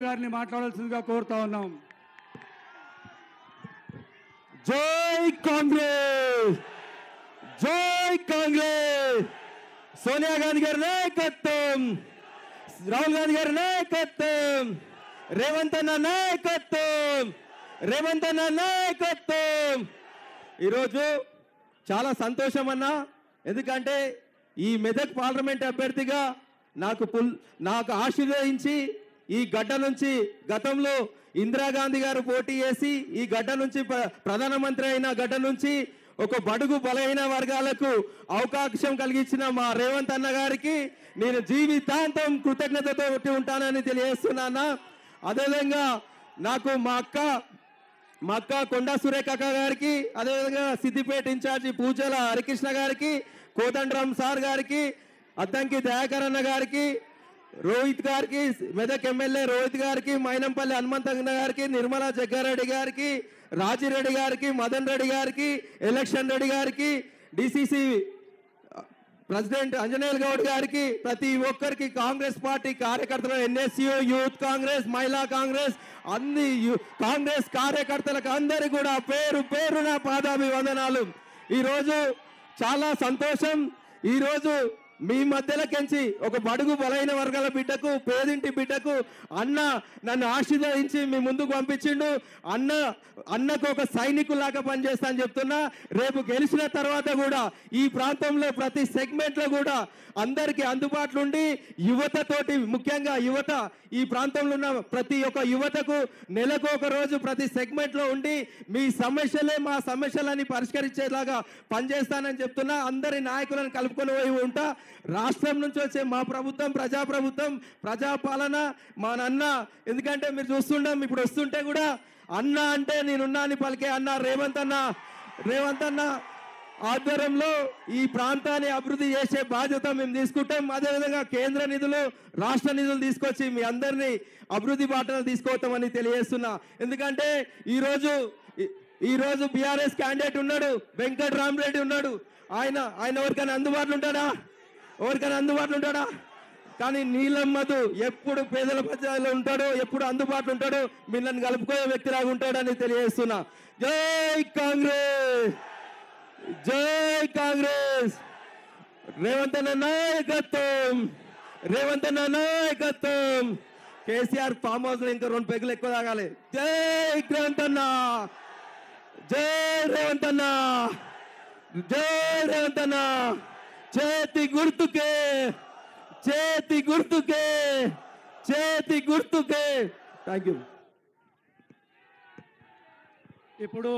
గారిని మాట్లాడాల్సిందిగా కోరుతా ఉన్నాం. జై కాంగ్రెస్, జై కాంగ్రెస్. సోనియా గాంధీ గారి నాయకత్వం, రాహుల్ గాంధీ గారి నాయకత్వం, రేవంత్ అన్న నాయకత్వం, రేవంత్ అన్న నాయకత్వం. ఈరోజు చాలా సంతోషం అన్న, ఎందుకంటే ఈ మెదక్ పార్లమెంట్ అభ్యర్థిగా నాకు ఆశీర్వదించి ఈ గడ్డ నుంచి గతంలో ఇందిరాగాంధీ గారు పోటీ చేసి ఈ గడ్డ నుంచి ప్రధానమంత్రి అయిన గడ్డ నుంచి ఒక బడుగు బలహీన వర్గాలకు అవకాశం కలిగించిన మా రేవంత్ అన్న గారికి నేను జీవితాంతం కృతజ్ఞతతో ఉంటానని తెలియజేస్తున్నాను. అదేవిధంగా నాకు మా అక్క కొండా సురేఖ గారికి, అదేవిధంగా సిద్దిపేట ఇన్ఛార్జి పూజల హరికృష్ణ గారికి, కోదండరామ్ సార్ గారికి, అద్దంకి దయాకర్ అన్న గారికి, రోహిత్ గారికి, మెదక్ ఎమ్మెల్యే రోహిత్ గారికి, మైనంపల్లి హనుమంతన్న గారికి, నిర్మలా జగ్గారెడ్డి గారికి, రాజిరెడ్డి గారికి, మదన్ రెడ్డి గారికి, ఎలక్షన్ రెడ్డి గారికి, డిసిసి ప్రెసిడెంట్ అంజనేయులు గౌడ్ గారికి, ప్రతి ఒక్కరికి కాంగ్రెస్ పార్టీ కార్యకర్తలు, ఎన్ఎస్యు, యూత్ కాంగ్రెస్, మహిళా కాంగ్రెస్, అన్ని కాంగ్రెస్ కార్యకర్తలకు అందరికీ కూడా పేరు పేరున పాదాభివందనాలు. ఈరోజు చాలా సంతోషం. ఈరోజు మీ మధ్యలోకించి ఒక బడుగు బలైన వర్గాల బిడ్డకు, పేదింటి బిడ్డకు అన్న నన్ను ఆశీర్వదించి మీ ముందుకు పంపించిండు. అన్నకు ఒక సైనికులాగా పనిచేస్తా అని చెప్తున్నా. రేపు గెలిచిన తర్వాత కూడా ఈ ప్రాంతంలో ప్రతి సెగ్మెంట్లో కూడా అందరికీ అందుబాటులో ఉండి యువతతోటి, ముఖ్యంగా యువత, ఈ ప్రాంతంలో ఉన్న ప్రతి ఒక్క యువతకు నెలకు ఒక రోజు ప్రతి సెగ్మెంట్లో ఉండి మీ సమస్యలే మా సమస్యలని పరిష్కరించేలాగా పనిచేస్తానని చెప్తున్నా. అందరి నాయకులను కలుపుకొని పోయి ఉంటా. రాష్ట్రం నుంచి వచ్చే మా ప్రభుత్వం ప్రజాప్రభుత్వం, ప్రజాపాలన, మా నాన్న. ఎందుకంటే మీరు చూస్తుంటాం, ఇప్పుడు వస్తుంటే కూడా అన్న అంటే నేనున్నా అని పలికే అన్న రేవంత్ అన్న ఆధ్వర్యంలో ఈ ప్రాంతాన్ని అభివృద్ధి చేసే బాధ్యత మేము తీసుకుంటాం. అదేవిధంగా కేంద్ర నిధులు, రాష్ట్ర నిధులు తీసుకొచ్చి మీ అందరినీ అభివృద్ధి బాటలు తీసుకొస్తామని తెలియజేస్తున్నా. ఎందుకంటే ఈరోజు బీఆర్ఎస్ క్యాండిడేట్ ఉన్నాడు, వెంకటరామరెడ్డి ఉన్నాడు. ఆయన ఎవరికైనా అందుబాటులో ఉంటాడా? కానీ నీలం మధు ఎప్పుడు పేదల ప్రజల్లో ఉంటాడో, ఎప్పుడు అందుబాటులో ఉంటాడో, మిమ్మల్ని కలుపుకోయే వ్యక్తిలాగా ఉంటాడని తెలియజేస్తున్నా. జై కాంగ్రెస్, జై కాంగ్రెస్. రేవంత్ అన్న నాయకత్వం. కేసీఆర్ ఫామ్ హౌస్ లో ఇంకా 2 పెగ్గులు ఎక్కువ తాగాలి. జై రేవంత్ అన్న, జై రేవంత్ అన్న, జై రేవంత్ అన్న. చేతి గుర్తుకే. Thank you. ఇప్పుడు